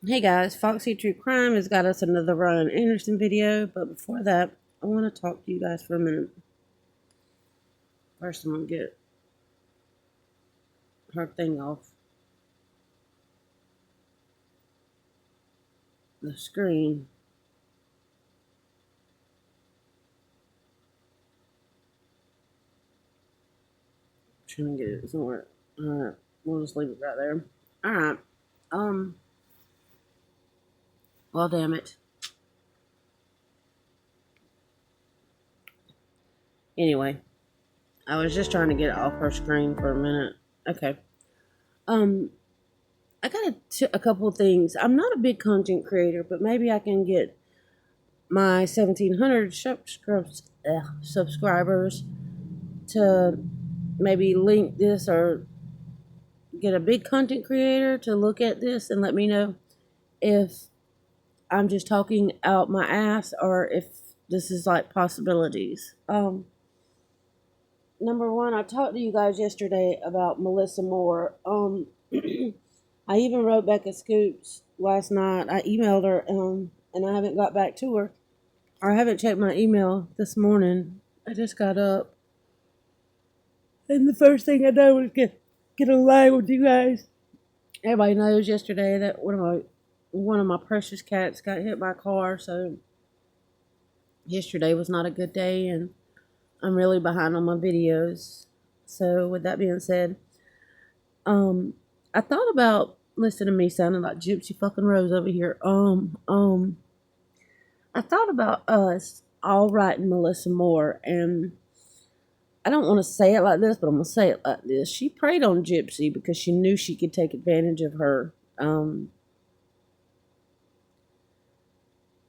Hey guys, Foxy True Crime has got us another Ryan Anderson video, but before that, I want to talk to you guys for a minute. First, I'm going to get her thing off the screen. Trying to get it somewhere. Alright, we'll just leave it right there. Alright, um, well, damn it. Anyway, I was just trying to get it off her screen for a minute. Okay. Um, I got a couple of things. I'm not a big content creator, but maybe I can get my 1,700 subscribers to maybe link this or get a big content creator to look at this and let me know if I'm just talking out my ass or if this is like possibilities. Number one, I talked to you guys yesterday about Melissa Moore. I even wrote Becca Scoops last night. I emailed her, and I haven't got back to her. Or I haven't checked my email this morning. I just got up, and the first thing I did was get a line with you guys. Everybody knows yesterday that one of my precious cats got hit by a car, so yesterday was not a good day, and I'm really behind on my videos. So with that being said, I thought about listening to me sounding like Gypsy fucking Rose over here. I thought about us all writing Melissa Moore, and I don't want to say it like this, but I'm going to say it like this. She preyed on Gypsy because she knew she could take advantage of her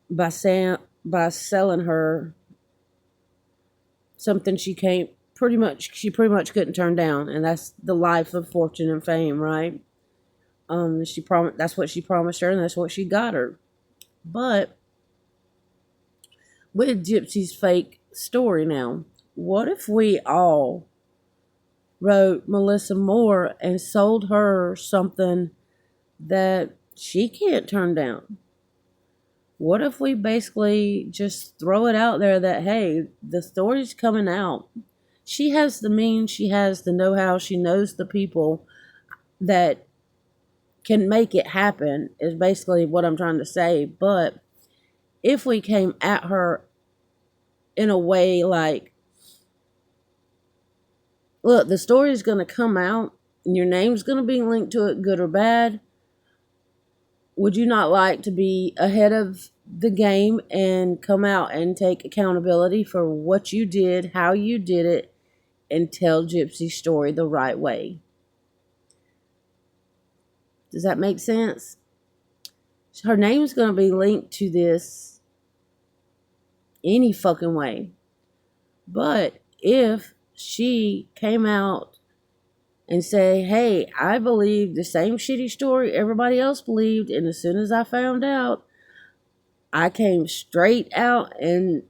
by selling her something she pretty much couldn't turn down, and that's the life of fortune and fame, right? That's what she promised her, and that's what she got her. But with Gypsy's fake story now, what if we all wrote Melissa Moore and sold her something that she can't turn down? What if we basically just throw it out there that, hey, the story's coming out. She has the means, she has the know-how, she knows the people that can make it happen, is basically what I'm trying to say. But if we came at her in a way like, look, the story's going to come out, and your name's going to be linked to it, good or bad. Would you not like to be ahead of the game and come out and take accountability for what you did, how you did it, and tell Gypsy's story the right way? Does that make sense? Her name's going to be linked to this any fucking way. But if she came out and say, hey, I believe the same shitty story everybody else believed, and as soon as I found out, I came straight out and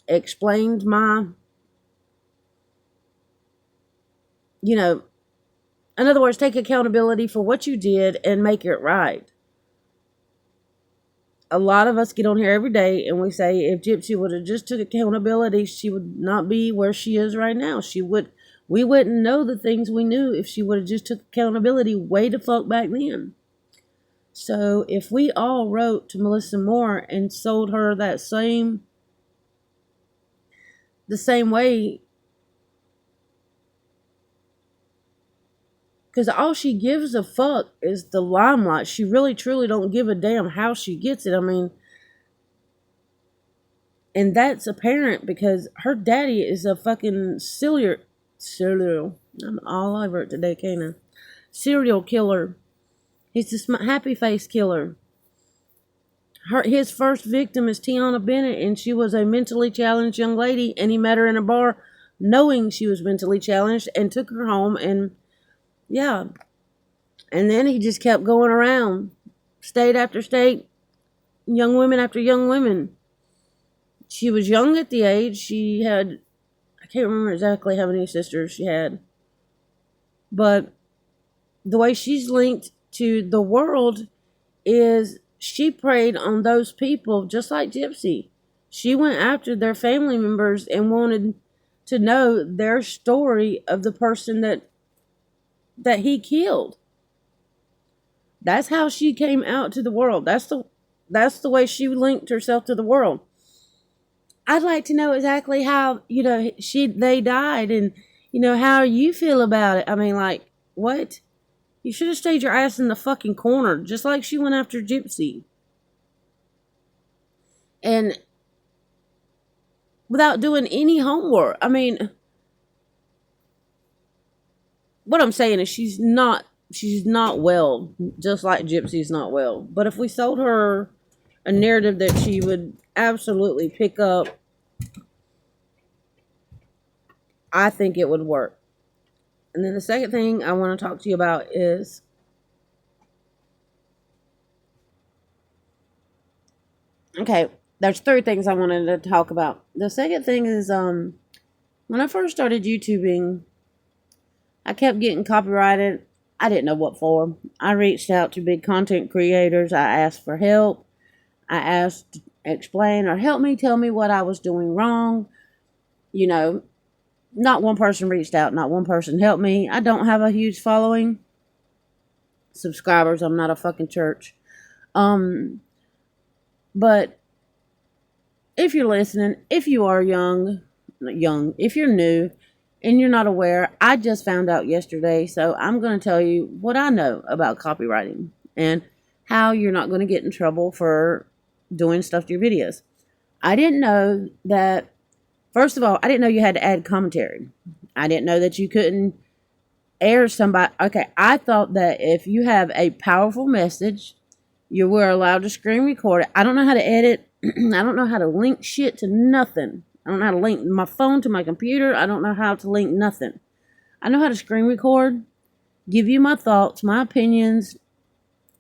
explained in other words, take accountability for what you did and make it right. A lot of us get on here every day and we say if Gypsy would have just took accountability, she would not be where she is right now. We wouldn't know the things we knew if she would have just took accountability way the fuck back then. So if we all wrote to Melissa Moore and sold her the same way, because all she gives a fuck is the limelight. She really truly don't give a damn how she gets it. I mean, and that's apparent because her daddy is a fucking serial. I'm all over it today, can't I? Serial killer. He's a happy face killer. His first victim is Tiana Bennett, and she was a mentally challenged young lady, and he met her in a bar knowing she was mentally challenged and took her home, and yeah. And then he just kept going around, state after state, young women after young women. She was young at the age. She had, I can't remember exactly how many sisters she had. But the way she's linked to the world is she preyed on those people just like Gypsy. She went after their family members and wanted to know their story of the person that he killed. That's how she came out to the world. That's the way she linked herself to the world. I'd like to know exactly how, they died, and how you feel about it. I mean, like, what? You should have stayed your ass in the fucking corner, just like she went after Gypsy. And without doing any homework. I mean, what I'm saying is she's not well, just like Gypsy's not well. But if we sold her a narrative that she would absolutely pick up, I think it would work. And then the second thing I want to talk to you about is okay, there's three things I wanted to talk about. The second thing is when I first started YouTubing, I kept getting copyrighted. I didn't know what for. I reached out to big content creators. I asked for help. I asked to explain or help me, tell me what I was doing wrong. Not one person reached out. Not one person helped me. I don't have a huge following. Subscribers. I'm not a fucking church. But if you're listening, if you are if you're new and you're not aware, I just found out yesterday. So I'm going to tell you what I know about copywriting and how you're not going to get in trouble for doing stuff to your videos. I didn't know that. First of all, I didn't know you had to add commentary. I didn't know that you couldn't air somebody. Okay, I thought that if you have a powerful message, you were allowed to screen record it. I don't know how to edit. I don't know how to link shit to nothing. I don't know how to link my phone to my computer. I don't know how to link nothing. I know how to screen record, give you my thoughts, my opinions,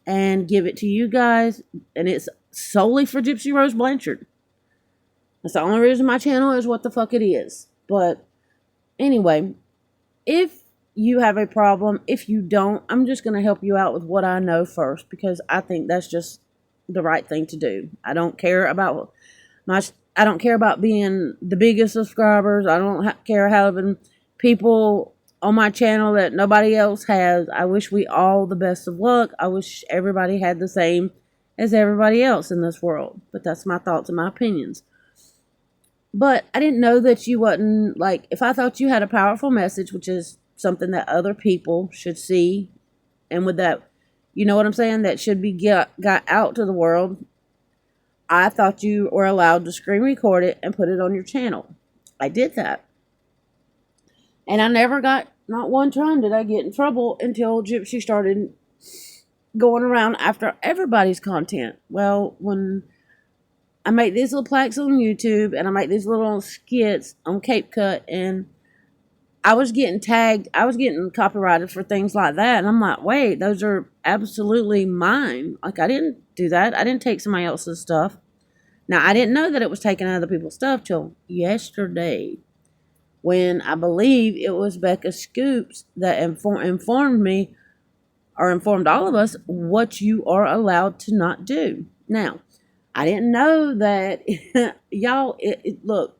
and give it to you guys. And it's solely for Gypsy Rose Blanchard. That's the only reason my channel is what the fuck it is. But anyway, if you have a problem, if you don't, I'm just going to help you out with what I know first, because I think that's just the right thing to do. I don't care about being the biggest subscribers. I don't care having people on my channel that nobody else has. I wish we all the best of luck. I wish everybody had the same as everybody else in this world. But that's my thoughts and my opinions. But I didn't know that you wasn't, like, if I thought you had a powerful message, which is something that other people should see, and with that, you know what I'm saying, that should be got out to the world, I thought you were allowed to screen record it and put it on your channel. I did that. And I never got, not one time did I get in trouble until Gypsy started going around after everybody's content. Well, when I make these little plaques on YouTube, and I make these little skits on Cape Cut, and I was getting tagged, I was getting copyrighted for things like that, and I'm like, wait, those are absolutely mine. Like, I didn't do that. I didn't take somebody else's stuff. Now, I didn't know that it was taking other people's stuff till yesterday, when I believe it was Becca Scoops that informed me, or informed all of us, what you are allowed to not do. Now, I didn't know that, y'all, look,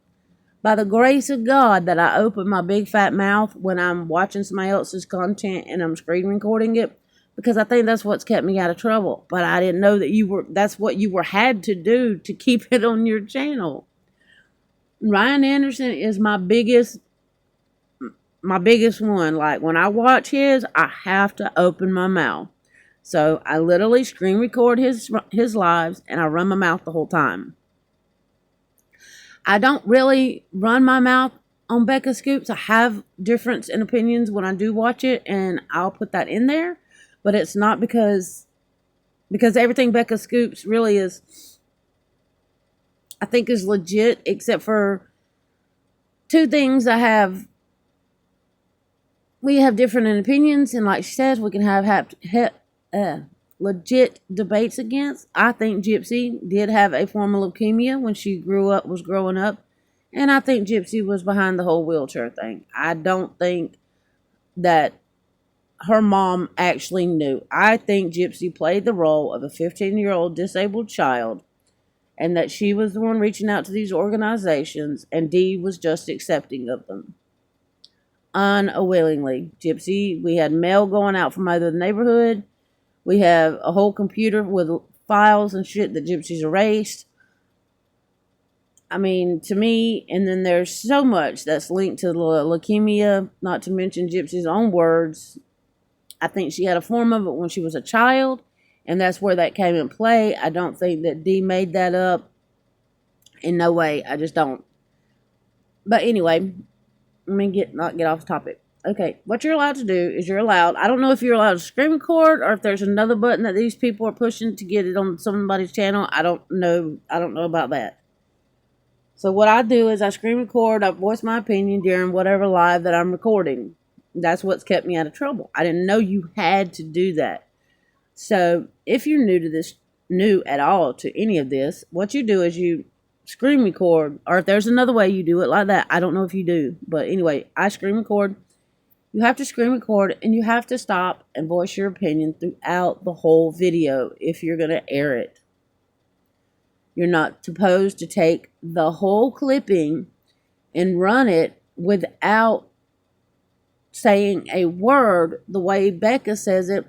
by the grace of God that I open my big fat mouth when I'm watching somebody else's content and I'm screen recording it, because I think that's what's kept me out of trouble. But I didn't know that that's what you had to do to keep it on your channel. Ryan Anderson is my biggest one. Like, when I watch his, I have to open my mouth. So I literally screen record his lives, and I run my mouth the whole time. I don't really run my mouth on Becca Scoops. I have difference in opinions when I do watch it, and I'll put that in there. But it's not because everything Becca Scoops really is, I think, is legit, except for two things we have different opinions, and like she says, we can have legit debates against. I think Gypsy did have a form of leukemia when she was growing up, and I think Gypsy was behind the whole wheelchair thing. I don't think that her mom actually knew. I think Gypsy played the role of a 15-year-old disabled child, and that she was the one reaching out to these organizations, and Dee was just accepting of them. Unwillingly. Gypsy, we had mail going out from either the neighborhood. We have a whole computer with files and shit that Gypsy's erased. I mean, to me, and then there's so much that's linked to leukemia, not to mention Gypsy's own words. I think she had a form of it when she was a child, and that's where that came in play. I don't think that Dee made that up. In no way. I just don't. But anyway, let me not get off topic. Okay, what you're allowed to do is you're allowed, I don't know if you're allowed to screen record or if there's another button that these people are pushing to get it on somebody's channel. I don't know about that. So what I do is I screen record, I voice my opinion during whatever live that I'm recording. That's what's kept me out of trouble. I didn't know you had to do that. So if you're new at all to any of this, what you do is you screen record, or if there's another way you do it like that, I don't know if you do. But anyway, I screen record. You have to screen record, and you have to stop and voice your opinion throughout the whole video if you're going to air it. You're not supposed to take the whole clipping and run it without saying a word. The way Becca says it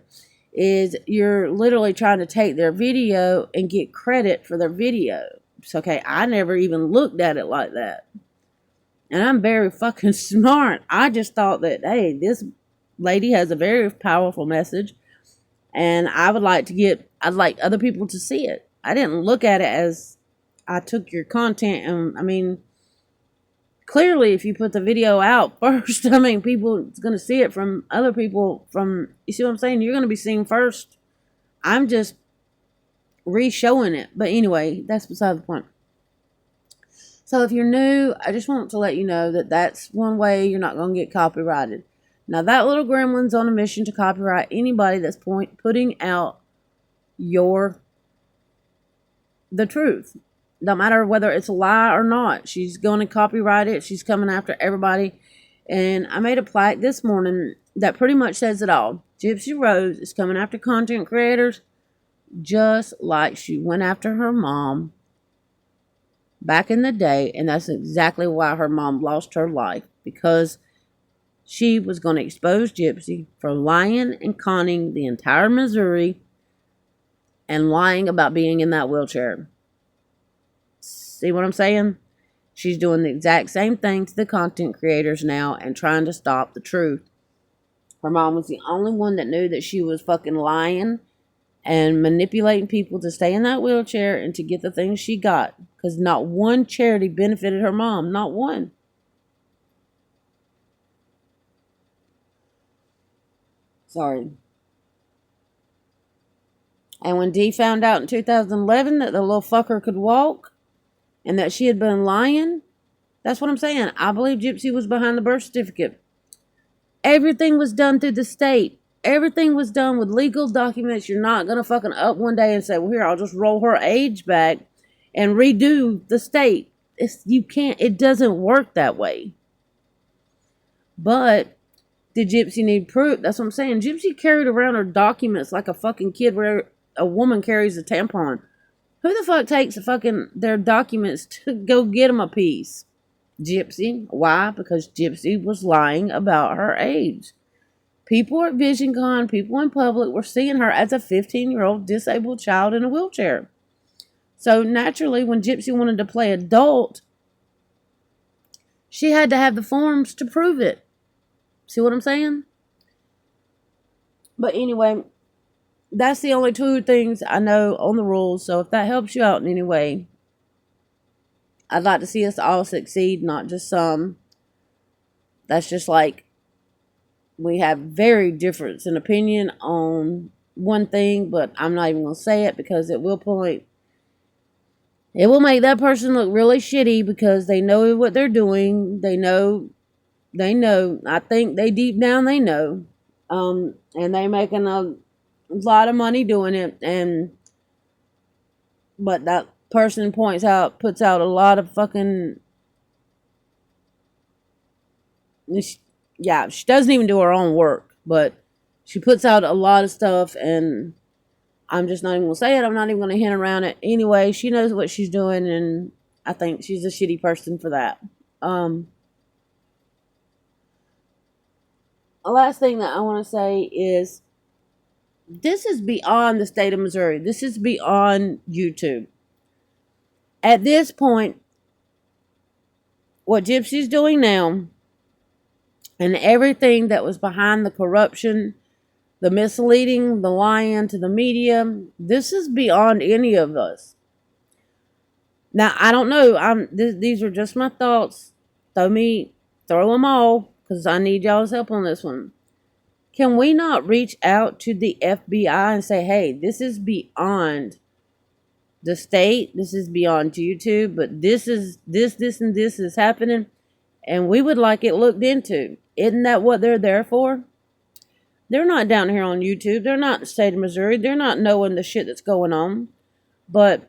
is you're literally trying to take their video and get credit for their video. It's okay, I never even looked at it like that. And I'm very fucking smart. I just thought that, hey, this lady has a very powerful message, and I'd like other people to see it. I didn't look at it as I took your content, and I mean, clearly if you put the video out first, I mean, people is going to see it from other people you see what I'm saying? You're going to be seen first. I'm just re-showing it. But anyway, that's beside the point. So if you're new, I just want to let you know that that's one way you're not going to get copyrighted. Now, that little gremlin's on a mission to copyright anybody that's putting out the truth. No matter whether it's a lie or not, she's going to copyright it. She's coming after everybody. And I made a plaque this morning that pretty much says it all. Gypsy Rose is coming after content creators just like she went after her mom back in the day. And that's exactly why her mom lost her life, because she was going to expose Gypsy for lying and conning the entire Missouri and lying about being in that wheelchair. See what I'm saying? She's doing the exact same thing to the content creators now and trying to stop the truth. Her mom was the only one that knew that she was fucking lying and manipulating people to stay in that wheelchair and to get the things she got. Because not one charity benefited her mom. Not one. Sorry. And when Dee found out in 2011 that the little fucker could walk and that she had been lying, that's what I'm saying. I believe Gypsy was behind the birth certificate. Everything was done through the state. Everything was done with legal documents. You're not going to fucking up one day and say, well, here, I'll just roll her age back and redo the state. You can't. It doesn't work that way. But did Gypsy need proof? That's what I'm saying. Gypsy carried around her documents like a fucking kid where a woman carries a tampon. Who the fuck takes their documents to go get them a piece? Gypsy. Why? Because Gypsy was lying about her age. People at VisionCon, people in public were seeing her as a 15-year-old disabled child in a wheelchair. So naturally, when Gypsy wanted to play adult, she had to have the forms to prove it. See what I'm saying? But anyway, that's the only two things I know on the rules. So if that helps you out in any way, I'd like to see us all succeed, not just some. That's just like we have very difference in opinion on one thing, but I'm not even going to say it because it will make that person look really shitty because they know what they're doing. They know. I think they deep down they know. And they making a lot of money doing it, but that person puts out a lot of fucking, she doesn't even do her own work, but She puts out a lot of stuff, and I'm just not even going to say it. I'm not even going to hint around it. Anyway, she knows what she's doing, and I think she's a shitty person for that. The last thing that I want to say is this is beyond the state of Missouri. This is beyond YouTube. At this point, what Gypsy's doing now and everything that was behind the corruption, the misleading, the lying to the media, this is beyond any of us. Now, I don't know. These are just my thoughts. Throw them all, because I need y'all's help on this one. Can we not reach out to the FBI and say, hey, this is beyond the state, this is beyond YouTube, but this, and this is happening, and we would like it looked into. Isn't that what they're there for? They're not down here on YouTube. They're not in the state of Missouri. They're not knowing the shit that's going on. But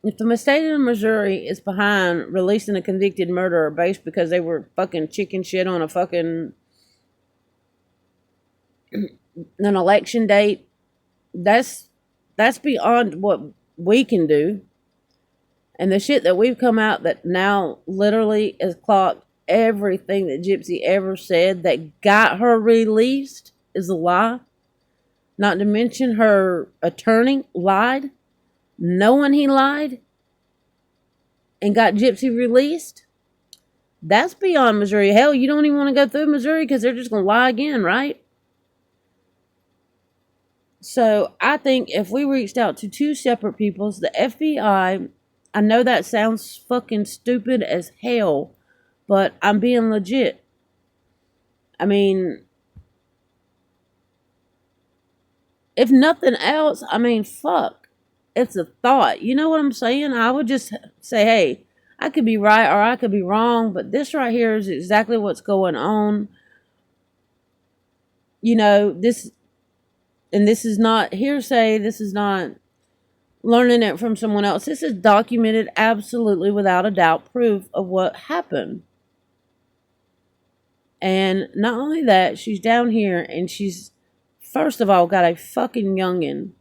if the state of Missouri is behind releasing a convicted murderer based because they were fucking chicken shit on a fucking an election date, that's beyond what we can do. And the shit that we've come out that now literally has clocked everything that Gypsy ever said that got her released is a lie. Not to mention her attorney lied, knowing he lied, and got Gypsy released. That's beyond Missouri. Hell, you don't even want to go through Missouri because they're just going to lie again, right? So I think if we reached out to two separate peoples, the FBI, I know that sounds fucking stupid as hell, but I'm being legit. I mean, if nothing else, I mean, fuck. It's a thought. You know what I'm saying? I would just say, hey, I could be right or I could be wrong, but this right here is exactly what's going on. You know, this is not hearsay. This is not learning it from someone else. This is documented, absolutely, without a doubt, proof of what happened. And not only that, she's down here and she's, first of all, got a fucking youngin'.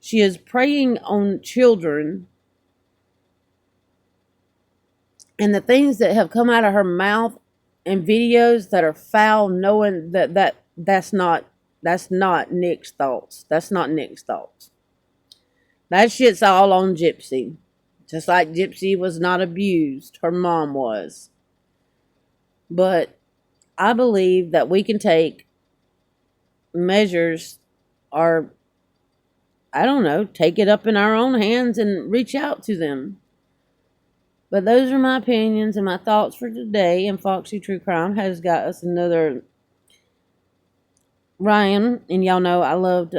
She is preying on children. And the things that have come out of her mouth and videos that are foul, knowing that's not Nick's thoughts. That's not Nick's thoughts. That shit's all on Gypsy. Just like Gypsy was not abused. Her mom was. But I believe that we can take measures or, I don't know, take it up in our own hands and reach out to them. But those are my opinions and my thoughts for today. And Foxy True Crime has got us another Ryan. And y'all know I love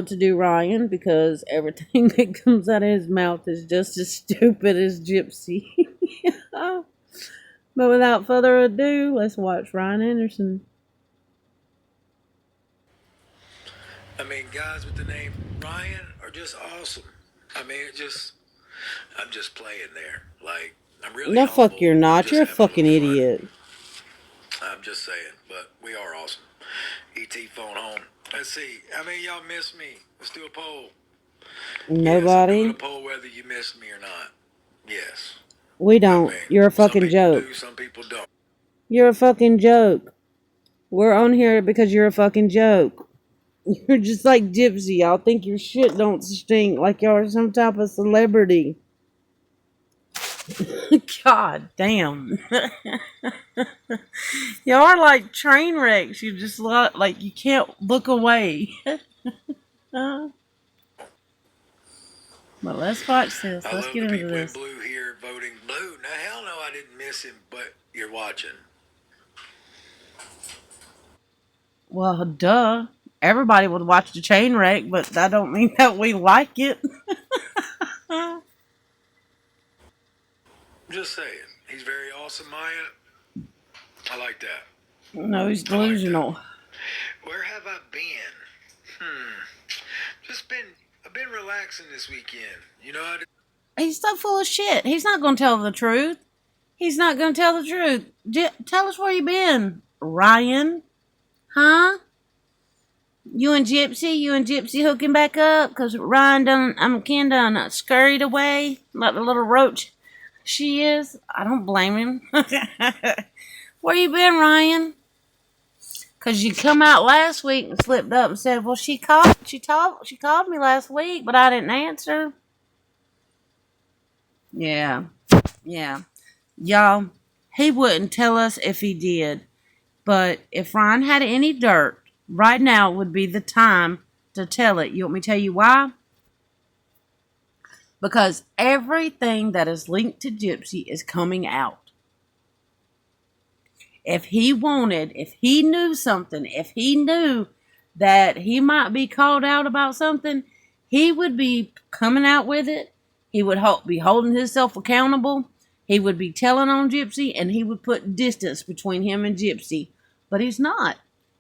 to do Ryan because everything that comes out of his mouth is just as stupid as Gypsy. But without further ado, let's watch Ryan Anderson. I mean, guys with the name Ryan are just awesome. I mean, I'm just playing there. Like, I'm really No, humble. fuck you're not. You're a fucking idiot. I'm just saying, but we are awesome. E.T. phone home. Let's see. How many of y'all miss me? Let's do a poll. Nobody. Yes, I'm doing a poll whether you missed me or not. Yes. We don't. I mean, you're a fucking joke. Do, some people don't. You're a fucking joke. We're on here because you're a fucking joke. You're just like Gypsy. Y'all think your shit don't stink like y'all are some type of celebrity. God damn. Y'all are like train wrecks. You just like you can't look away. But let's watch this. Let's get into this. Blue here voting blue. Now hell no, I didn't miss him, but you're watching. Well, duh. Everybody would watch the train wreck, but that don't mean that we like it. Just saying. He's very awesome, Maya. I like that. No, he's delusional. Like where have I been? I've been relaxing this weekend. You know, he's so full of shit. He's not going to tell the truth. He's not going to tell the truth. Tell us where you been, Ryan. Huh? You and Gypsy hooking back up? Because Ken done scurried away like the little roach she is. I don't blame him. Where you been, Ryan? Because you come out last week and slipped up and said, well, she called me last week, but I didn't answer. Yeah, yeah. Y'all, he wouldn't tell us if he did. But if Ryan had any dirt, right now would be the time to tell it. You want me to tell you why? Because everything that is linked to Gypsy is coming out. If he knew something, if he knew that he might be called out about something, he would be coming out with it. He would be holding himself accountable. He would be telling on Gypsy, and he would put distance between him and Gypsy. But he's not.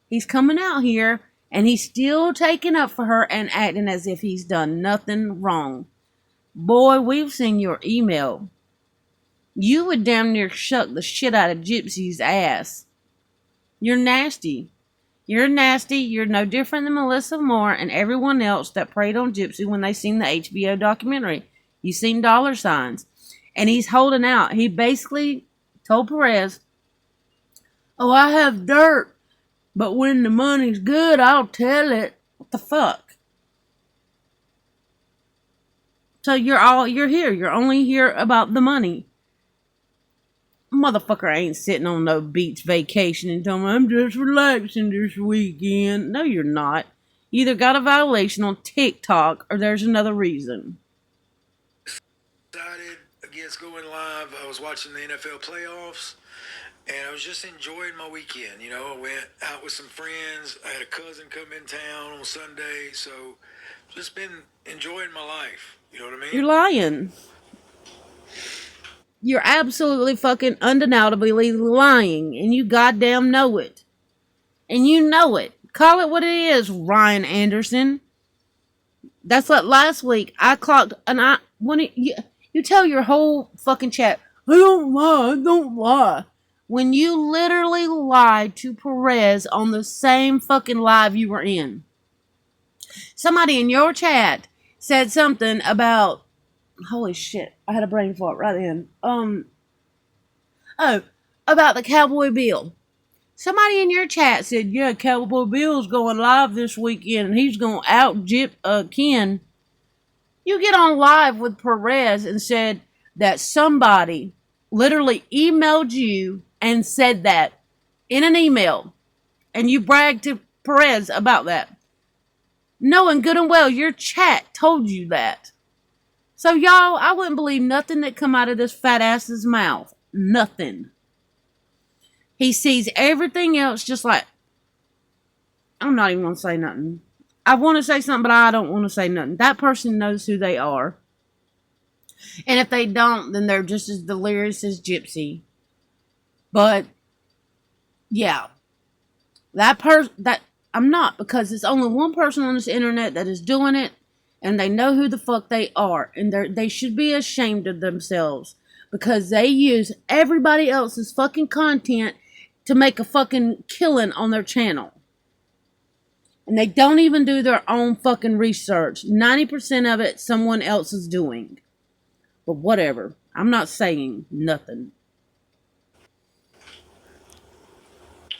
He's coming out here, and he's still taking up for her and acting as if he's done nothing wrong. Boy, we've seen your email. You would damn near shuck the shit out of Gypsy's ass. You're nasty. You're nasty. You're no different than Melissa Moore and everyone else that preyed on Gypsy when they seen the HBO documentary. You seen dollar signs. And he's holding out. He basically told Perez, oh, I have dirt, but when the money's good, I'll tell it. What the fuck? So you're here. You're only here about the money. Motherfucker ain't sitting on no beach vacation and telling me I'm just relaxing this weekend. No, you're not. You either got a violation on TikTok or there's another reason. Decided against going live. I was watching the NFL playoffs, and I was just enjoying my weekend. You know, I went out with some friends. I had a cousin come in town on Sunday, so just been enjoying my life. You know what I mean? You're lying. You're absolutely fucking undeniably lying, and you goddamn know it. And you know it. Call it what it is, Ryan Anderson. That's like last week. I clocked, and you tell your whole fucking chat, I don't lie. When you literally lied to Perez on the same fucking live you were in. Somebody in your chat said something about, holy shit, I had a brain fart right then. About the Cowboy Bill. Somebody in your chat said, yeah, Cowboy Bill's going live this weekend and he's going to out Ken. You get on live with Perez and said that somebody literally emailed you and said that in an email. And you bragged to Perez about that. Knowing good and well your chat told you that. So y'all, I wouldn't believe nothing that come out of this fat ass's mouth. Nothing. He sees everything else just like, I'm not even going to say nothing. I want to say something, but I don't want to say nothing. That person knows who they are. And if they don't, then they're just as delirious as Gypsy. But, yeah. That I'm not, because there's only one person on this internet that is doing it, and they know who the fuck they are, and they should be ashamed of themselves, because they use everybody else's fucking content to make a fucking killing on their channel. And they don't even do their own fucking research. 90% of it someone else is doing. But whatever. I'm not saying nothing.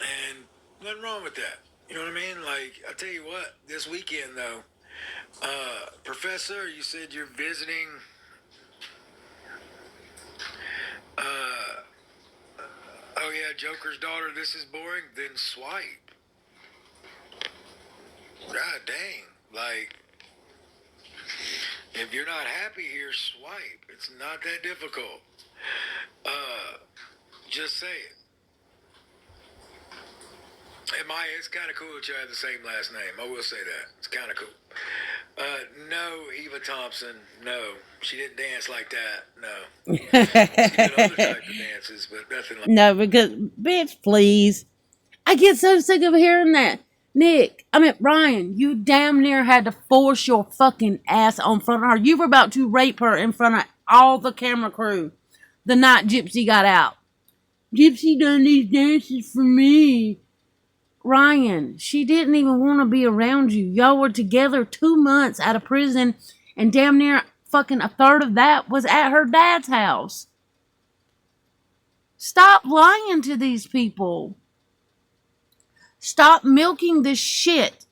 And nothing wrong with that. You know what I mean? Like, I tell you what, this weekend though, Professor, you said you're visiting oh yeah, Joker's daughter, this is boring, then swipe. God dang. Like, if you're not happy here, swipe. It's not that difficult. Just say it. And Maya, it's kind of cool that you have the same last name. I will say that. It's kind of cool. No, Eva Thompson. No, she didn't dance like that. No. She did other types of dances, but nothing like No, because, bitch, please. I get so sick of hearing that. Ryan, you damn near had to force your fucking ass on front of her. You were about to rape her in front of all the camera crew the night Gypsy got out. Gypsy done these dances for me. Ryan. She didn't even want to be around you. Y'all were together 2 months out of prison, and damn near fucking a third of that was at her dad's house. Stop lying to these people. Stop milking this shit.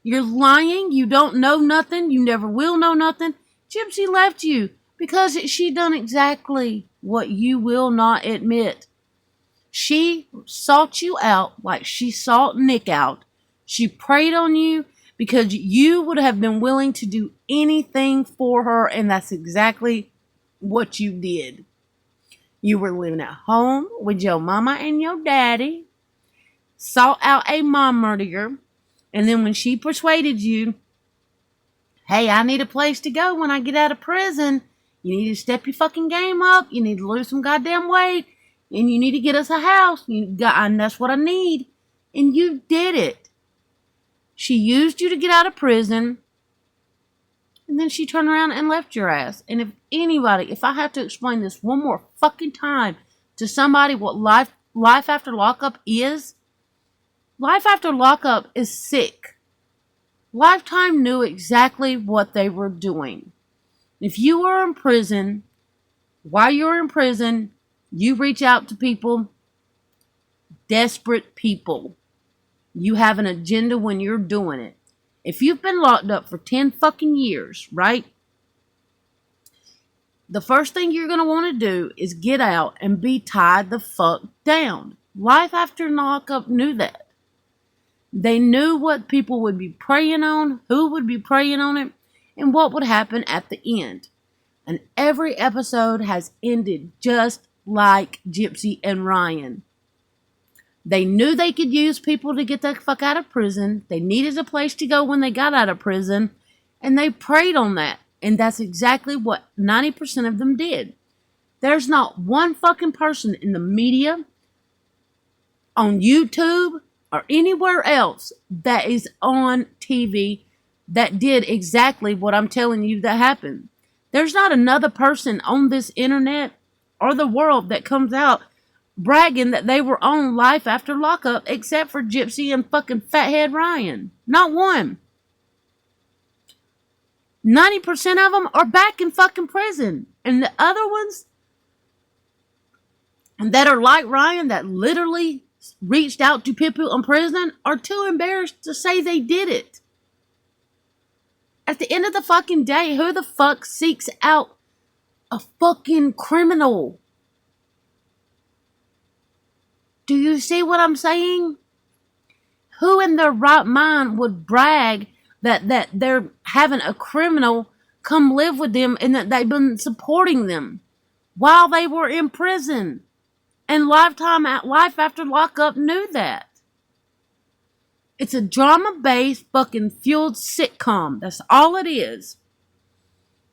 You're lying. You don't know nothing. You never will know nothing. Gypsy left you because she done exactly what you will not admit. She sought you out like she sought Nick out. She preyed on you because you would have been willing to do anything for her, and that's exactly what you did. You were living at home with your mama and your daddy, sought out a mom murderer, and then when she persuaded you, hey, I need a place to go when I get out of prison, you need to step your fucking game up, you need to lose some goddamn weight, and you need to get us a house, and that's what I need. And you did it. She used you to get out of prison, and then she turned around and left your ass. And if I have to explain this one more fucking time to somebody what life after lockup is, life after lockup is sick. Lifetime knew exactly what they were doing. If you were in prison, while you're in prison, you reach out to people, desperate people. You have an agenda when you're doing it. If you've been locked up for 10 fucking years, right? The first thing you're going to want to do is get out and be tied the fuck down. Life after lockup knew that. They knew what people would be preying on, who would be preying on it, and what would happen at the end. And every episode has ended just like Gypsy and Ryan. They knew they could use people to get the fuck out of prison. They needed a place to go when they got out of prison, and they preyed on that. And that's exactly what 90% of them did. There's not one fucking person in the media, on YouTube, or anywhere else that is on TV that did exactly what I'm telling you that happened. There's not another person on this internet or the world that comes out bragging that they were on life after lockup except for Gypsy and fucking Fathead Ryan. Not one. 90% of them are back in fucking prison. And the other ones that are like Ryan that literally reached out to people in prison are too embarrassed to say they did it. At the end of the fucking day, who the fuck seeks out a fucking criminal? Do you see what I'm saying? Who in their right mind would brag that they're having a criminal come live with them and that they've been supporting them while they were in prison? And life after lockup knew that. It's a drama-based fucking fueled sitcom. That's all it is.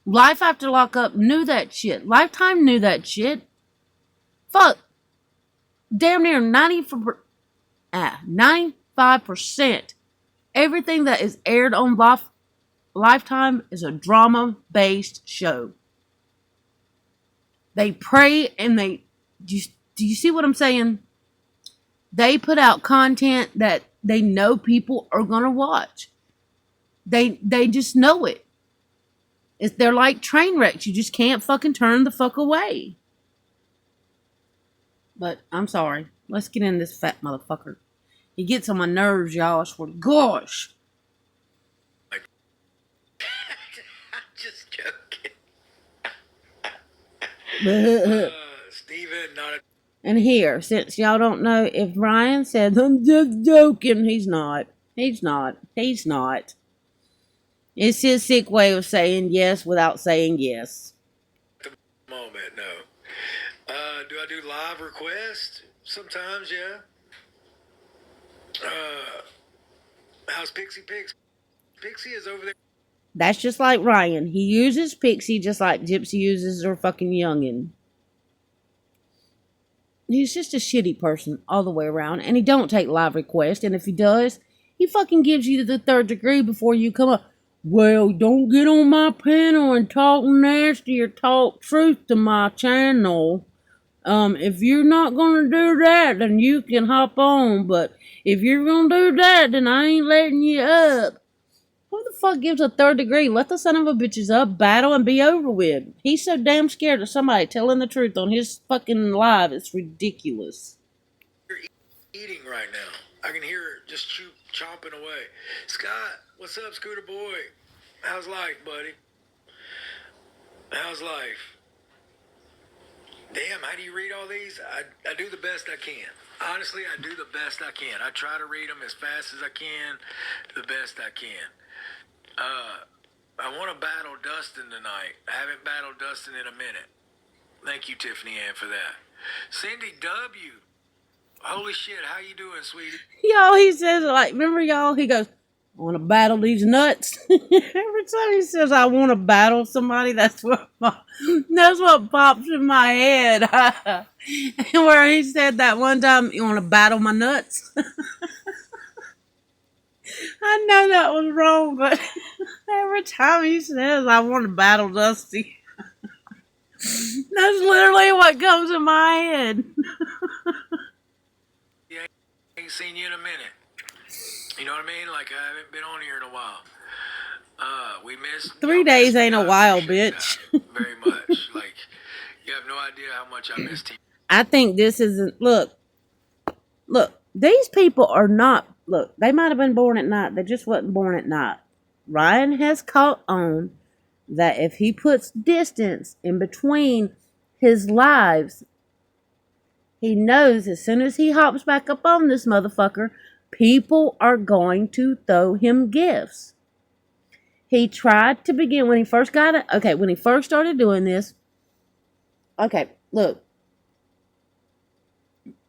Life after lockup knew that shit. Lifetime knew that shit. Fuck. Damn near 95%. Everything that is aired on Lifetime is a drama-based show. They pray and they... Do you see what I'm saying? They put out content that they know people are going to watch. They just know it. They're like train wrecks. You just can't fucking turn the fuck away. But I'm sorry. Let's get in this fat motherfucker. He gets on my nerves, y'all. I swear to gosh. I'm just joking. Steven, not a... And here, since y'all don't know if Ryan said, I'm just joking, he's not. He's not. He's not. It's his sick way of saying yes without saying yes. Moment, no. Do I do live requests? Sometimes, yeah. How's Pixie Pix? Pixie is over there. That's just like Ryan. He uses Pixie just like Gypsy uses her fucking youngin'. He's just a shitty person all the way around, and he don't take live requests, and if he does, he fucking gives you the third degree before you come up. Well, don't get on my panel and talk nasty or talk truth to my channel. If you're not gonna do that, then you can hop on. But if you're gonna do that, then I ain't letting you up. Who the fuck gives a third degree? Let the son of a bitches up, battle, and be over with. He's so damn scared of somebody telling the truth on his fucking live. It's ridiculous. You're eating right now. I can hear it just chomping away. Scott, what's up, Scooter Boy? How's life, buddy? How's life? Damn, how do you read all these? I do the best I can. Honestly, I do the best I can. I try to read them as fast as I can, the best I can. I want to battle Dustin tonight. I haven't battled Dustin in a minute. Thank you, Tiffany Ann, for that. Cindy W. Holy shit, how you doing, sweetie? Y'all, he says, like, remember y'all? He goes, I want to battle these nuts. Every time he says, I want to battle somebody, that's what pops in my head. Where he said that one time, you want to battle my nuts? I know that was wrong, but every time he says, I want to battle Dusty, that's literally what comes in my head. Yeah, I ain't seen you in a minute. You know what I mean? Like, I haven't been on here in a while. We missed 3 days ain't a while, bitch. Very much. Like, you have no idea how much I missed him. I think this isn't. Look, these people are not. Look, they might have been born at night. They just wasn't born at night. Ryan has caught on that if he puts distance in between his lives, he knows as soon as he hops back up on this motherfucker, people are going to throw him gifts. He tried to begin when he first got it. Okay, when he first started doing this. Okay, look.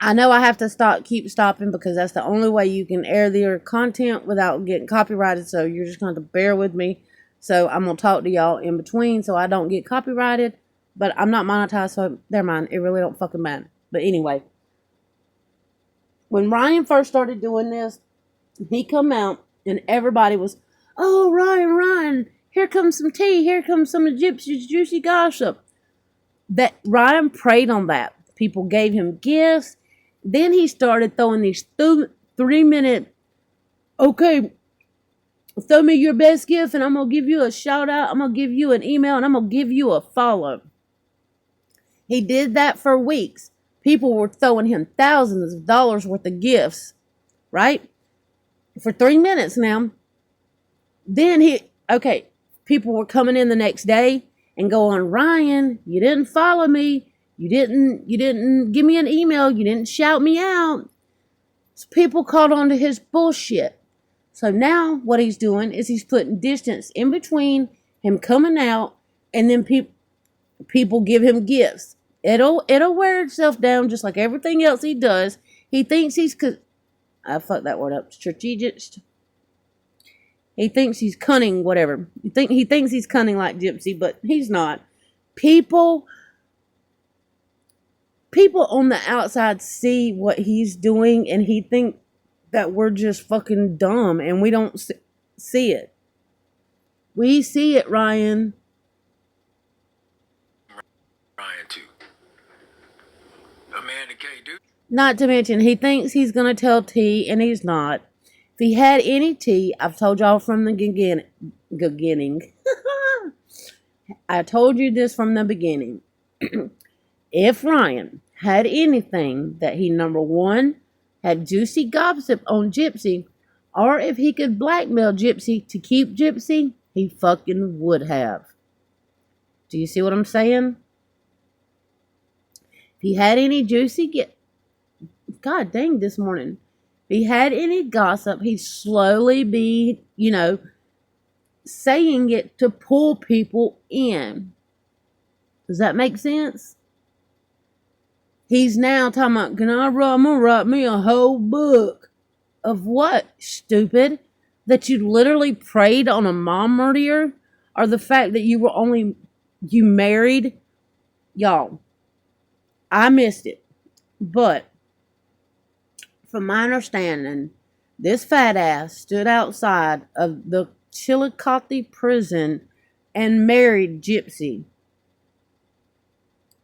I know I have to keep stopping because that's the only way you can air their content without getting copyrighted. So you're just going to bear with me. So I'm going to talk to y'all in between so I don't get copyrighted. But I'm not monetized, so never mind. It really don't fucking matter. But anyway, when Ryan first started doing this, he come out and everybody was, oh, Ryan, here comes some tea. Here comes some of Gypsy's juicy gossip. That Ryan preyed on that. People gave him gifts. Then he started throwing these 3-minute, okay, throw me your best gift and I'm going to give you a shout out. I'm going to give you an email and I'm going to give you a follow. He did that for weeks. People were throwing him thousands of dollars worth of gifts, right? For 3 minutes now. Then people were coming in the next day and going, Ryan, you didn't follow me. You didn't give me an email. You didn't shout me out. So people caught on to his bullshit. So now what he's doing is he's putting distance in between him coming out and then people give him gifts. It'll wear itself down just like everything else he does. He thinks I fucked that word up. Strategic. He thinks he's cunning, whatever. He thinks he's cunning like Gypsy, but he's not. People on the outside see what he's doing and he think that we're just fucking dumb and we don't see it. We see it, Ryan. Ryan, too. Amanda K, dude. Not to mention, he thinks he's going to tell T and he's not. If he had any tea, I've told y'all from the beginning. I told you this from the beginning. If Ryan had anything that he, number one, had juicy gossip on Gypsy, or if he could blackmail Gypsy to keep Gypsy, he fucking would have. Do you see what I'm saying? If he had any God dang, this morning. If he had any gossip, he'd slowly be, saying it to pull people in. Does that make sense? He's now talking about, I'm going to write me a whole book. Of what, stupid? That you literally preyed on a mom murderer? Or the fact that you married? Y'all, I missed it. But, from my understanding, this fat ass stood outside of the Chillicothe prison and married Gypsy.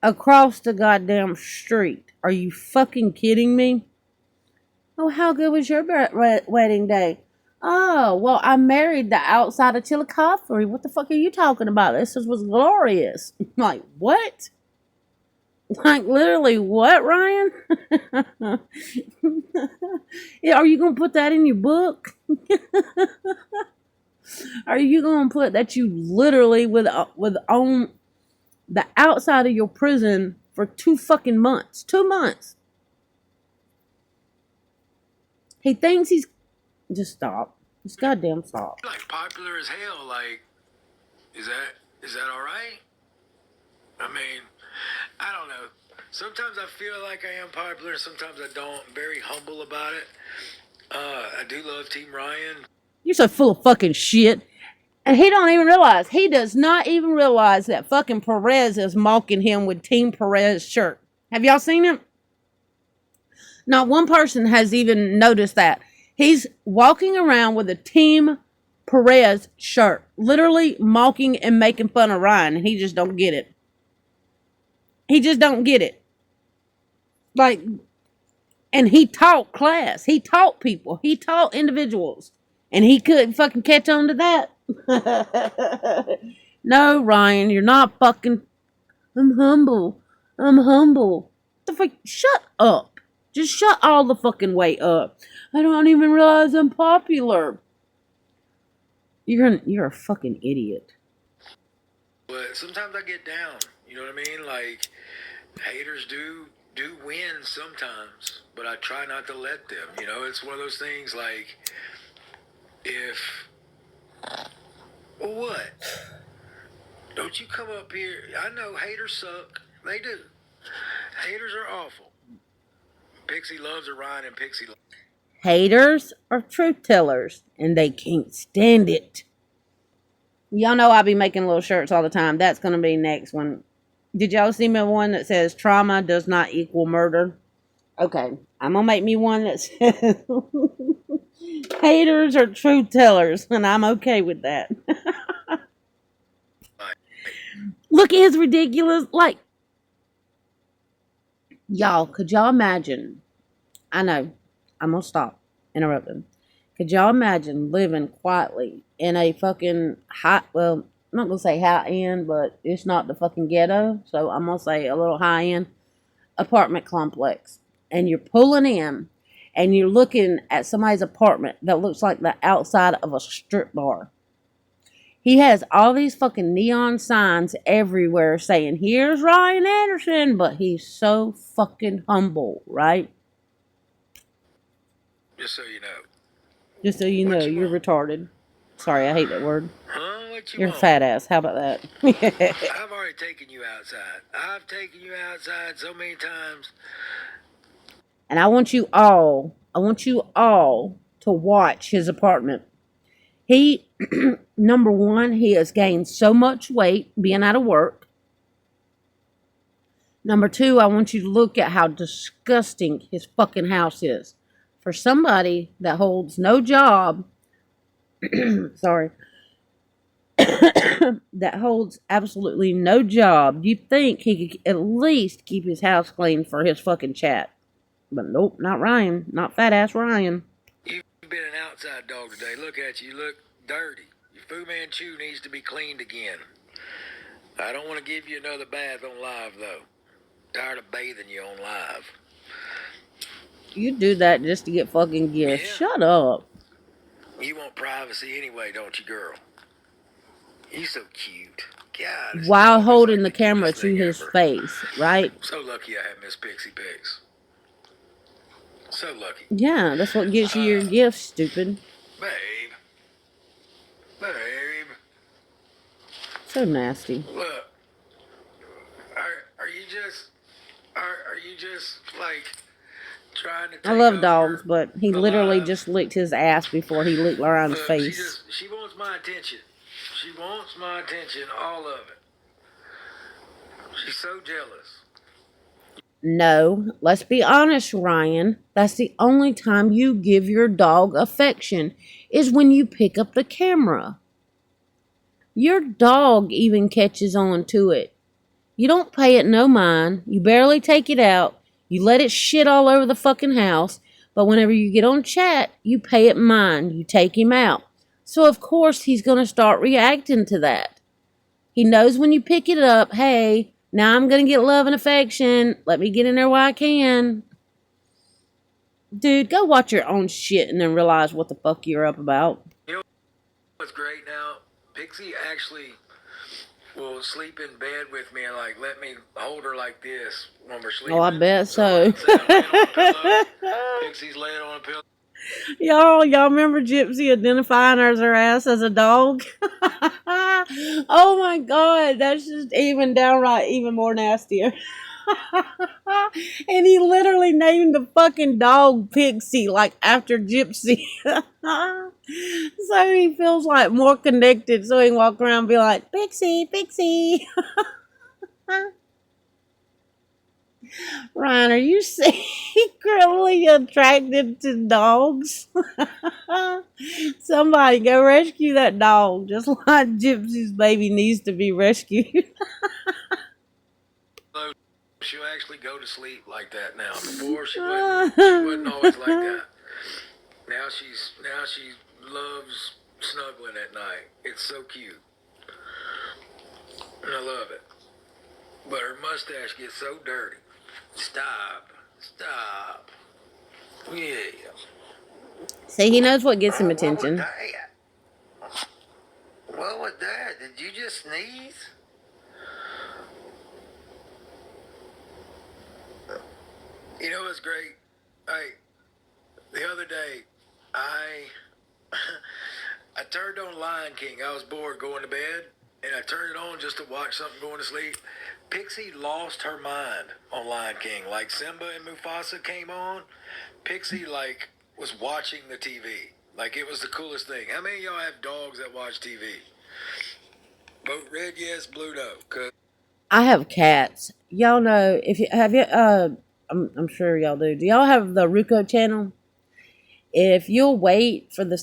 across the goddamn street. Are you fucking kidding me? Oh, how good was your wedding day? Oh, well, I married the outside of Chillicothe. What the fuck are you talking about? This was glorious. Like, what? Like, literally, what, Ryan? Yeah, are you going to put that in your book? Are you going to put that you literally with on the outside of your prison for 2 fucking months? 2 months. He thinks he's... Just stop. Just goddamn stop. Like popular as hell. Like, is that all right? I mean, I don't know. Sometimes I feel like I am popular. Sometimes I don't. I'm very humble about it. I do love Team Ryan. You're so full of fucking shit. And he don't even realize. He does not even realize that fucking Perez is mocking him with Team Perez shirt. Have y'all seen him? Not one person has even noticed that. He's walking around with a Team Perez shirt. Literally mocking and making fun of Ryan. And he just don't get it. He just don't get it. Like, and he taught class. He taught people. He taught individuals. And he couldn't fucking catch on to that. No, Ryan, you're not fucking... I'm humble. I'm humble. What the fuck? Shut up. Just shut all the fucking way up. I don't even realize I'm popular. You're a fucking idiot. But sometimes I get down. You know what I mean? Like, haters do win sometimes, but I try not to let them. You know, it's one of those things like, if... Well, what? Don't you come up here. I know haters suck. They do. Haters are awful. Pixie loves Orion and Pixie loves... Haters are truth tellers, and they can't stand it. Y'all know I be making little shirts all the time. That's going to be next one. Did y'all see me one that says trauma does not equal murder? Okay, I'm going to make me one that says haters are truth tellers, and I'm okay with that. Look at his ridiculous, like, y'all, could y'all imagine? I know, I'm going to stop interrupting. Could y'all imagine living quietly in a fucking high, well, I'm not going to say high end, but it's not the fucking ghetto, so I'm going to say a little high end apartment complex. And you're pulling in, and you're looking at somebody's apartment that looks like the outside of a strip bar. He has all these fucking neon signs everywhere saying, here's Ryan Anderson, but he's so fucking humble, right? Just so you know. Just so you know, you're retarded. Sorry, I hate that word. Huh? What you You're a want? fat ass. How about that? I've already taken you outside. I've taken you outside so many times. And I want you all to watch his apartment. He, number one, he has gained so much weight being out of work. Number two, I want you to look at how disgusting his fucking house is. For somebody that holds no job, sorry, that holds absolutely no job, you'd think he could at least keep his house clean for his fucking chat. But nope, not Ryan. Not fat ass Ryan. You've been an outside dog today. Look at you. You look dirty. Your Fu Manchu needs to be cleaned again. I don't want to give you another bath on live, though. Tired of bathing you on live. You do that just to get fucking gifts. Yeah. Shut up. You want privacy anyway, don't you, girl? You so cute. God. While holding the camera to his face, right? So lucky I have Miss Pixie Pix. So lucky. Yeah, that's what gets you your gifts, stupid. Babe. So nasty. Look. Are you just like trying to take I love over dogs, but he literally lives? just licked his ass before he licked Ryan's Look, face. she wants my attention. She wants my attention, all of it. She's so jealous. No, let's be honest, Ryan. That's the only time you give your dog affection is when you pick up the camera. Your dog even catches on to it. You don't pay it no mind. You barely take it out. You let it shit all over the fucking house. But whenever you get on chat, you pay it mind. You take him out. So of course he's going to start reacting to that. He knows when you pick it up, hey, now I'm going to get love and affection. Let me get in there while I can. Dude, go watch your own shit and then realize what the fuck you're up about. You know what's great now? Pixie actually will sleep in bed with me and like let me hold her like this when we're sleeping. Oh, I bet so. Pixie's laying on a pillow. Y'all remember Gypsy identifying her ass as a dog? Oh my god, that's just even more nastier. And he literally named the fucking dog Pixie, like after Gypsy. So he feels like more connected, so he can walk around and be like, Pixie, Pixie. Ryan, are you secretly attracted to dogs? Somebody go rescue that dog, just like Gypsy's baby needs to be rescued. She'll actually go to sleep like that now. Before she wasn't always like that. Now she loves snuggling at night. It's so cute. And I love it. But her mustache gets so dirty. Stop. Yeah. See, he knows what gets him attention. What was that? Did you just sneeze? You know what's great? The other day, I turned on Lion King. I was bored going to bed, and I turned it on just to watch something going to sleep. Pixie lost her mind on Lion King. Like Simba and Mufasa came on, Pixie was watching the TV. Like it was the coolest thing. How many of y'all have dogs that watch TV? Vote red yes, blue no. I have cats. Y'all know if you have you I'm sure y'all do. Do y'all have the Ruko channel? If you'll wait for the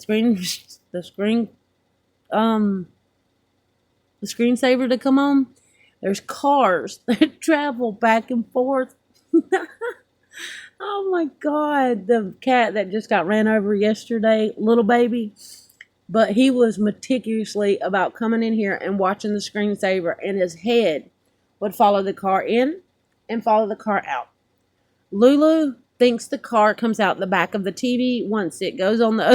screensaver to come on, there's cars that travel back and forth. Oh my god, the cat that just got ran over yesterday, little baby. But he was meticulously about coming in here and watching the screensaver, and his head would follow the car in and follow the car out. Lulu thinks the car comes out the back of the TV once it goes on the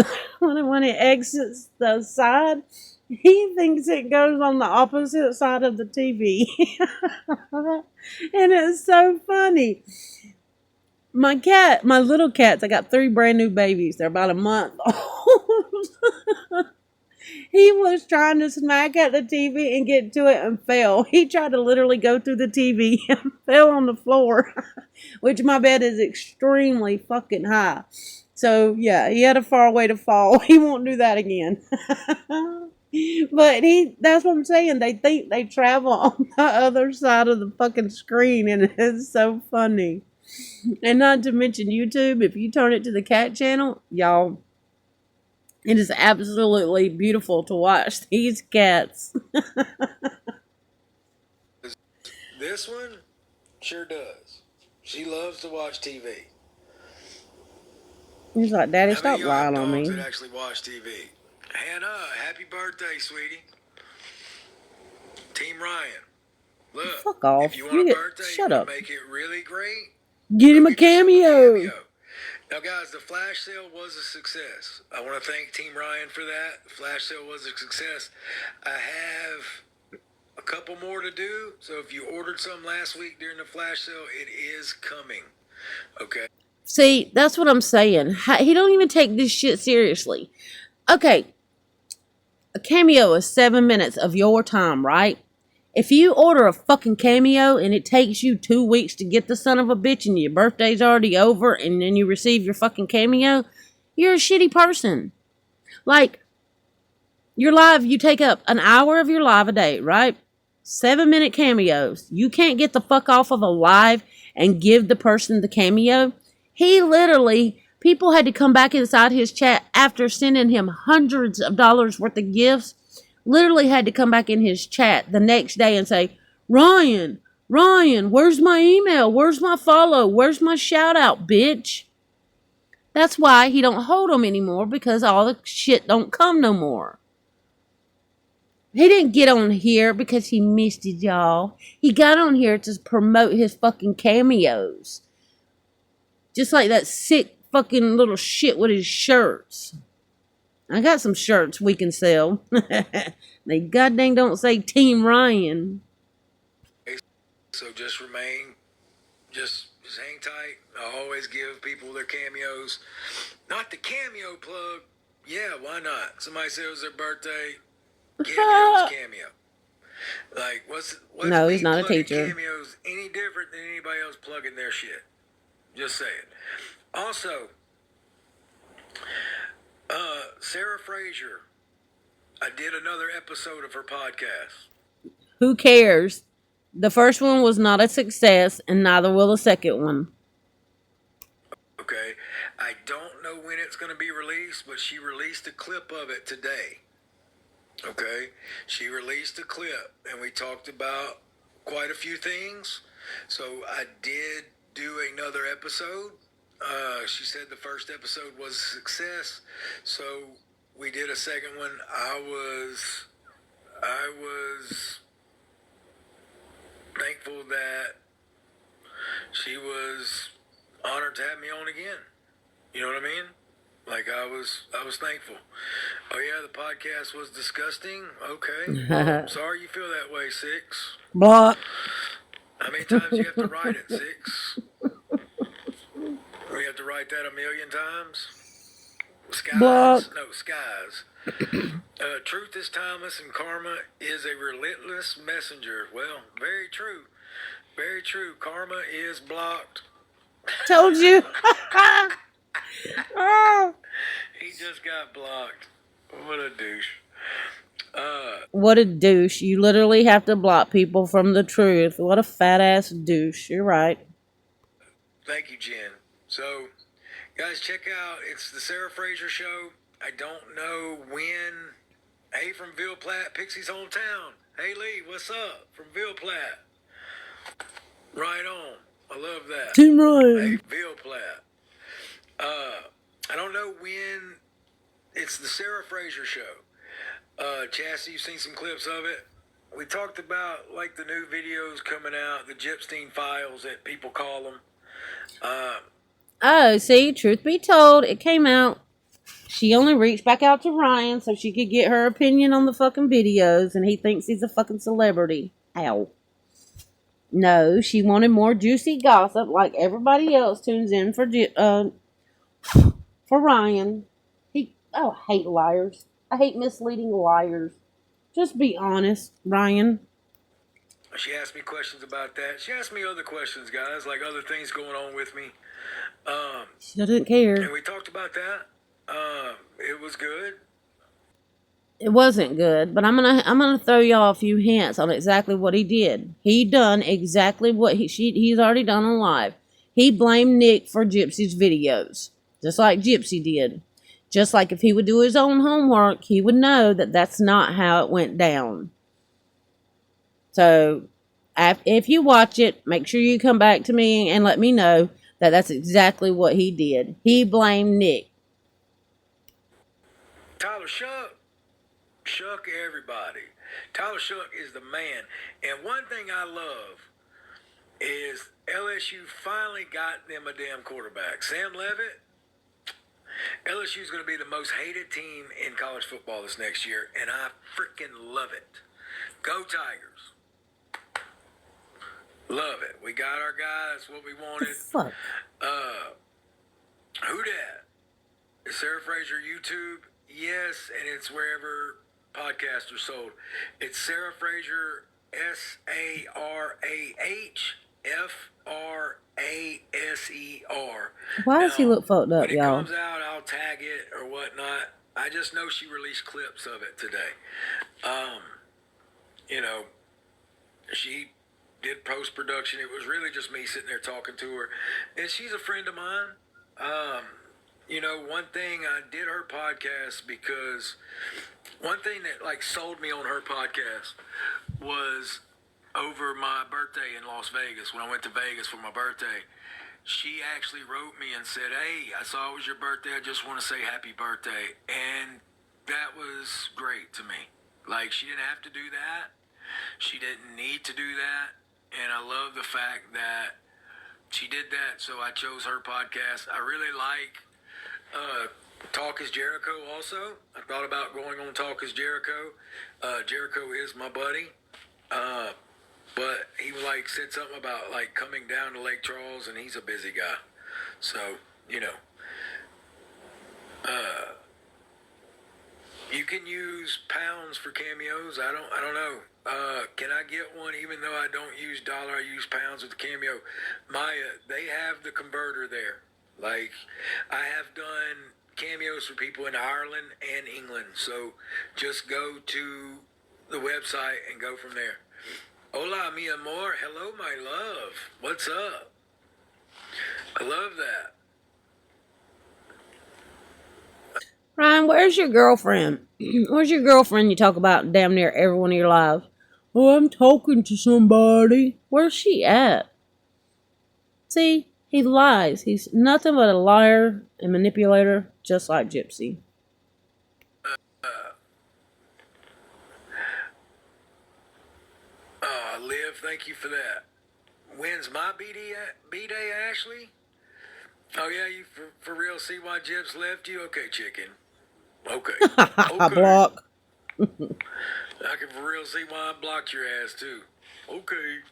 other when it exits the side. He thinks it goes on the opposite side of the TV. And it's so funny. My little cats, I got 3 brand new babies. They're about a month old. He was trying to smack at the TV and get to it and fell. He tried to literally go through the TV and fell on the floor, which my bed is extremely fucking high. So, yeah, he had a far way to fall. He won't do that again. But that's what I'm saying. They think they travel on the other side of the fucking screen, and it's so funny. And not to mention YouTube, if you turn it to the cat channel, y'all, it is absolutely beautiful to watch these cats. This one sure does. She loves to watch TV. He's like, Daddy, stop lying on me. That actually watch TV. Hannah, happy birthday, sweetie. Team Ryan. Look, fuck off. If you want a birthday, shut up. Make it really great. Get him a cameo. Now, guys, the flash sale was a success. I want to thank Team Ryan for that. The flash sale was a success. I have a couple more to do. So if you ordered some last week during the flash sale, it is coming. Okay. See, that's what I'm saying. He don't even take this shit seriously. Okay. A cameo is 7 minutes of your time, right? If you order a fucking cameo and it takes you 2 weeks to get the son of a bitch and your birthday's already over and then you receive your fucking cameo, you're a shitty person. Like, your live, you take up an hour of your live a day, right? 7-minute cameos. You can't get the fuck off of a live and give the person the cameo. He literally, people had to come back inside his chat after sending him hundreds of dollars worth of gifts. Literally had to come back in his chat the next day and say, Ryan, Ryan, where's my email? Where's my follow? Where's my shout out, bitch? That's why he don't hold them anymore, because all the shit don't come no more. He didn't get on here because he missed it, y'all. He got on here to promote his fucking cameos. Just like that sick fucking little shit with his shirts. I got some shirts we can sell. They goddamn don't say Team Ryan. So just hang tight. I always give people their cameos. Not the cameo plug. Yeah, why not? Somebody says their birthday. Cameo. Like, what's No, me he's not a plugging teacher. cameos any different than anybody else plugging their shit? Just saying. Also, Sarah Fraser. I did another episode of her podcast. Who cares? The first one was not a success, and neither will the second one. Okay. I don't know when it's going to be released, but she released a clip of it today. Okay. She released a clip, and we talked about quite a few things. So I did do another episode. She said the first episode was a success, so we did a second one. I was thankful that she was honored to have me on again. You know what I mean? Like, I was thankful. Oh yeah, the podcast was disgusting. Okay, well, sorry you feel that way, Six. Block. How many times do you have to write it, Six? We have to write that 1,000,000 times. Skies? Block. No, skies. Truth is timeless, and karma is a relentless messenger. Well, very true. Very true. Karma is blocked. Told you. He just got blocked. What a douche. What a douche. You literally have to block people from the truth. What a fat ass douche. You're right. Thank you, Jen. So, guys, check out. It's the Sarah Fraser Show. I don't know when. Hey, from Ville Platte, Pixie's hometown. Hey, Lee, what's up? From Ville Platte. Right on. I love that. Team Ryan. Hey, Ville Platte. I don't know when. It's the Sarah Fraser Show. Chastity, you've seen some clips of it. We talked about, like, the new videos coming out, the Gypstein files that people call them. Oh, see, truth be told, it came out. She only reached back out to Ryan so she could get her opinion on the fucking videos, and he thinks he's a fucking celebrity. Ow. No, she wanted more juicy gossip like everybody else tunes in for Ryan. I hate liars. I hate misleading liars. Just be honest, Ryan. She asked me questions about that. She asked me other questions, guys, like other things going on with me. She doesn't care. And we talked about that. It was good. It wasn't good, but I'm gonna throw y'all a few hints on exactly what he did. He done exactly what he's already done on live. He blamed Nick for Gypsy's videos, just like Gypsy did. Just like if he would do his own homework, he would know that that's not how it went down. So, if you watch it, make sure you come back to me and let me know that that's exactly what he did. He blamed Nick. Tyler Shuck everybody. Tyler Shuck is the man. And one thing I love is LSU finally got them a damn quarterback. Sam Levitt. LSU is going to be the most hated team in college football this next year, and I freaking love it. Go Tigers. Love it. We got our guy. That's what we wanted. Fuck. Who dat? Is Sarah Fraser YouTube? Yes, and it's wherever podcasts are sold. It's Sarah Fraser, SarahFraser. Why does he look fucked up, when it y'all? comes out, I'll tag it or whatnot. I just know she released clips of it today. She did post-production. It was really just me sitting there talking to her. And she's a friend of mine. One thing, I did her podcast because one thing that, like, sold me on her podcast was over my birthday in Las Vegas, when I went to Vegas for my birthday, she actually wrote me and said, "Hey, I saw it was your birthday. I just want to say happy birthday." And that was great to me. Like, she didn't have to do that. She didn't need to do that. And I love the fact that she did that. So I chose her podcast. I really like Talk is Jericho also. I thought about going on Talk is Jericho. Jericho is my buddy. But he like said something about like coming down to Lake Charles, and he's a busy guy. So, you know, you can use pounds for cameos. I don't know. Can I get one even though I don't use dollar? I use pounds with the cameo. Maya, they have the converter there. Like, I have done cameos for people in Ireland and England. So just go to the website and go from there. Hola, mi amor. Hello, my love. What's up? I love that. Ryan, where's your girlfriend? Where's your girlfriend you talk about damn near every one of your lives? Oh, I'm talking to somebody. Where's she at? See, he lies. He's nothing but a liar and manipulator, just like Gypsy. Liv, thank you for that. When's my B-Day, Ashley? Oh, yeah, you for real see why Jibs left you? Okay, chicken. Okay. Okay. Block. I can for real see why I blocked your ass, too. Okay.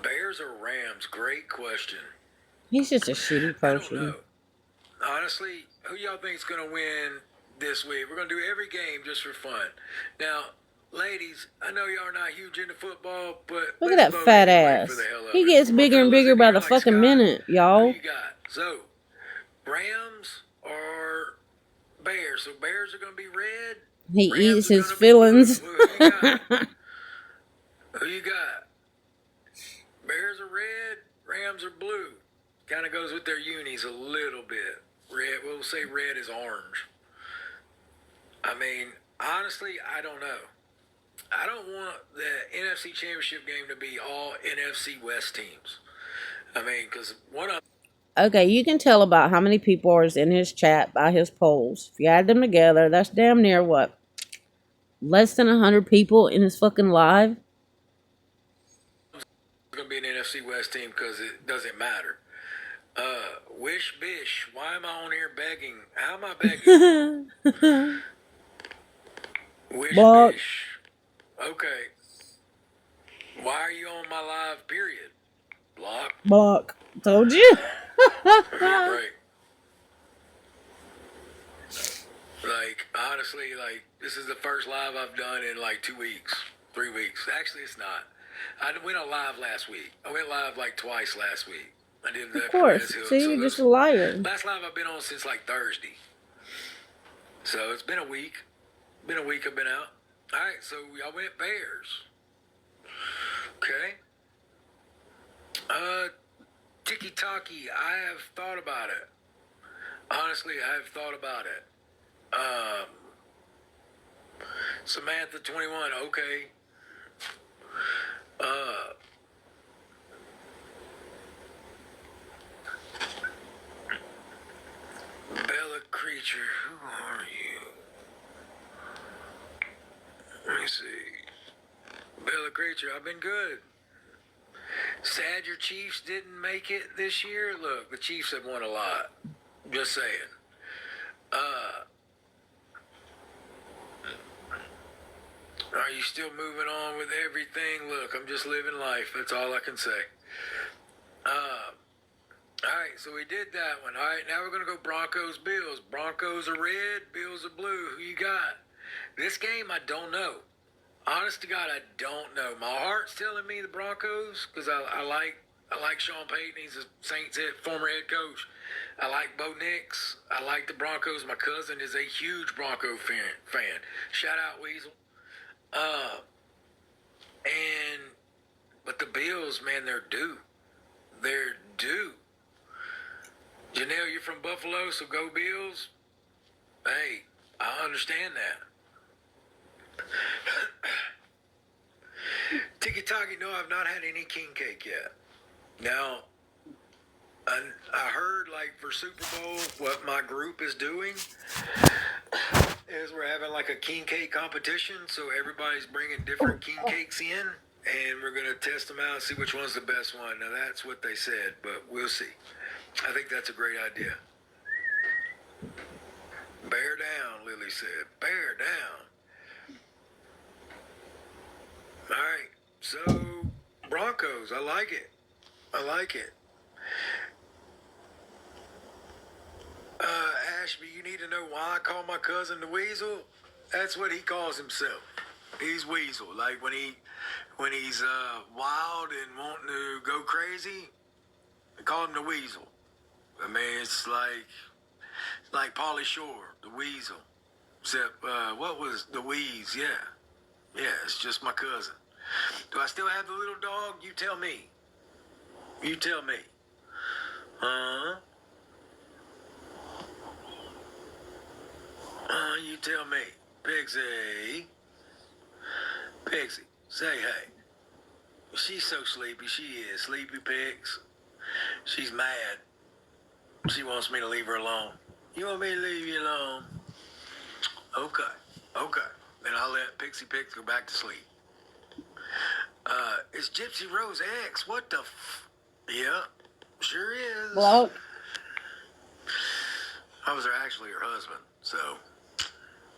Bears or Rams? Great question. He's just a shitty I don't person. know. Honestly, who y'all think's going to win this week? We're going to do every game just for fun. Now, ladies, I know y'all are not huge into football, but Look at that fat ass. He gets bigger and bigger by the fucking minute, y'all. Who you got? So, Rams or Bears? So Bears are going to be red. He Rams eats are his gonna be feelings. blue. Who you got? Who you got? Bears are red. Rams are blue. Kind of goes with their unis a little bit. Red. We'll say red is orange. I mean, honestly, I don't know. I don't want the NFC Championship game to be all NFC West teams. I mean, because one of Okay, you can tell about how many people are in his chat by his polls. If you add them together, that's damn near what? Less than 100 people in his fucking live? it's going to be an NFC West team because it doesn't matter. Wish Bish, why am I on here begging? How am I begging? Wish Block. Bish. Okay. Why are you on my live, period? Block. Block. Told you. Break. Like, honestly, like, this is the first live I've done in like 2 weeks, 3 weeks. Actually, it's not. I went on live last week. I went live like twice last week. I did that. Of course. See, you're just a liar. Last live I've been on since like Thursday. So it's been a week. Been a week I've been out. All right, so I went Bears. Okay. Tiki Taki, I have thought about it. Honestly, I have thought about it. Samantha 21, okay. Bella Creature, who are you? Let me see. Bella Creature, I've been good. Sad your Chiefs didn't make it this year. Look, the Chiefs have won a lot. Just saying. Are you still moving on with everything? Look, I'm just living life. That's all I can say. Alright, so we did that one. Alright, now we're going to go Broncos, Bills. Broncos are red, Bills are blue. Who you got? This game, I don't know. Honest to God, I don't know. My heart's telling me the Broncos because I like Sean Payton. He's a Saints former head coach. I like Bo Nix. I like the Broncos. My cousin is a huge Bronco fan. Shout out Weasel. But the Bills, man, they're due. They're due. Janelle, you're from Buffalo, so go Bills. Hey, I understand that. right, no, I've not had any king cake yet. Now, I heard like for Super Bowl, what my group is doing is we're having like a king cake competition. So everybody's bringing different king cakes in, and we're gonna test them out, see which one's the best one. Now that's what they said, but we'll see. I think that's a great idea. Bear down, Lily said. Bear down. All right. So Broncos, I like it. I like it. Ashby, you need to know why I call my cousin the Weasel. That's what he calls himself. He's Weasel. Like when he's wild and wanting to go crazy, I call him the Weasel. I mean, it's like Pauly Shore, the Weasel. Except what was the Wheeze? Yeah, it's just my cousin. Do I still have the little dog? You tell me. You tell me. Huh? You tell me. Pixie. Pixie, say hey. She's so sleepy. She is. Sleepy Pix. She's mad. She wants me to leave her alone. You want me to leave you alone? Okay. Okay. Then I'll let Pixie Pix go back to sleep. It's Gypsy Rose X. What the Yeah, sure is. Well, I was actually her husband, so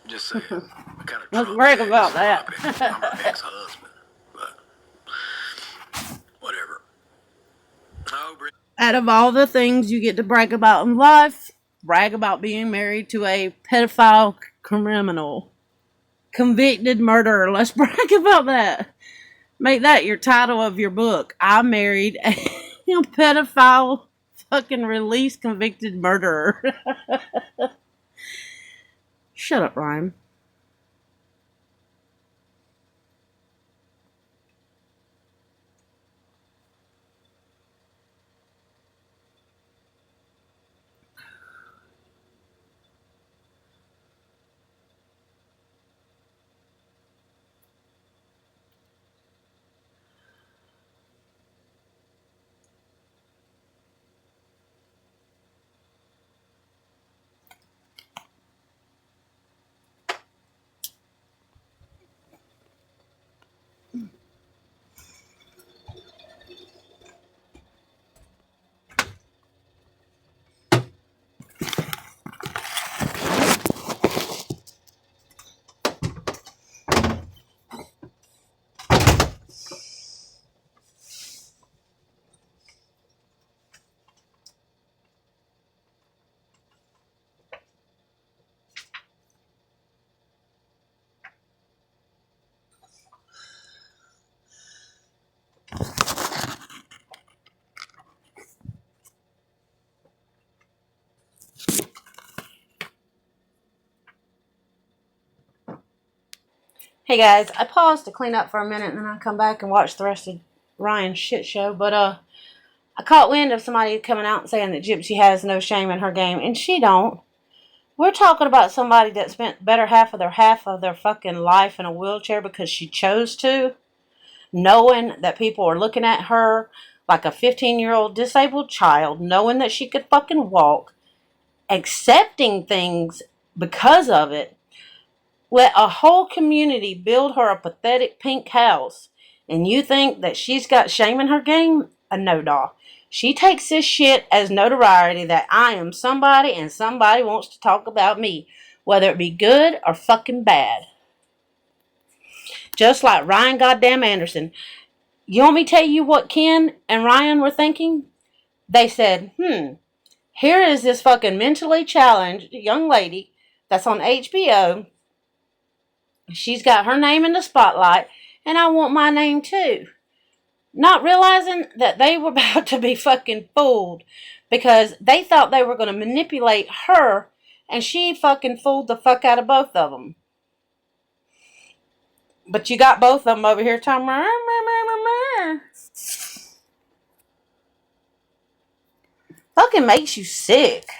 just saying. I kind of let's brag about that. I'm her ex-husband, but whatever. Oh, Out of all the things you get to brag about in life, brag about being married to a pedophile criminal, convicted murderer. Let's brag about that. Make that your title of your book. I married a pedophile fucking release convicted murderer. Shut up, Ryan. Hey guys, I paused to clean up for a minute and then I come back and watch the rest of Ryan's shit show. But I caught wind of somebody coming out and saying that Gypsy has no shame in her game, and she don't. We're talking about somebody that spent better half of their fucking life in a wheelchair because she chose to, knowing that people are looking at her like a 15-year-old disabled child, knowing that she could fucking walk, accepting things because of it. Let a whole community build her a pathetic pink house, and you think that she's got shame in her game? No, doll. She takes this shit as notoriety that I am somebody and somebody wants to talk about me, whether it be good or fucking bad. Just like Ryan goddamn Anderson. You want me to tell you what Ken and Ryan were thinking? They said, here is this fucking mentally challenged young lady that's on HBO. She's got her name in the spotlight, and I want my name too. Not realizing that they were about to be fucking fooled because they thought they were going to manipulate her, and she fucking fooled the fuck out of both of them. But you got both of them over here talking. Fucking makes you sick.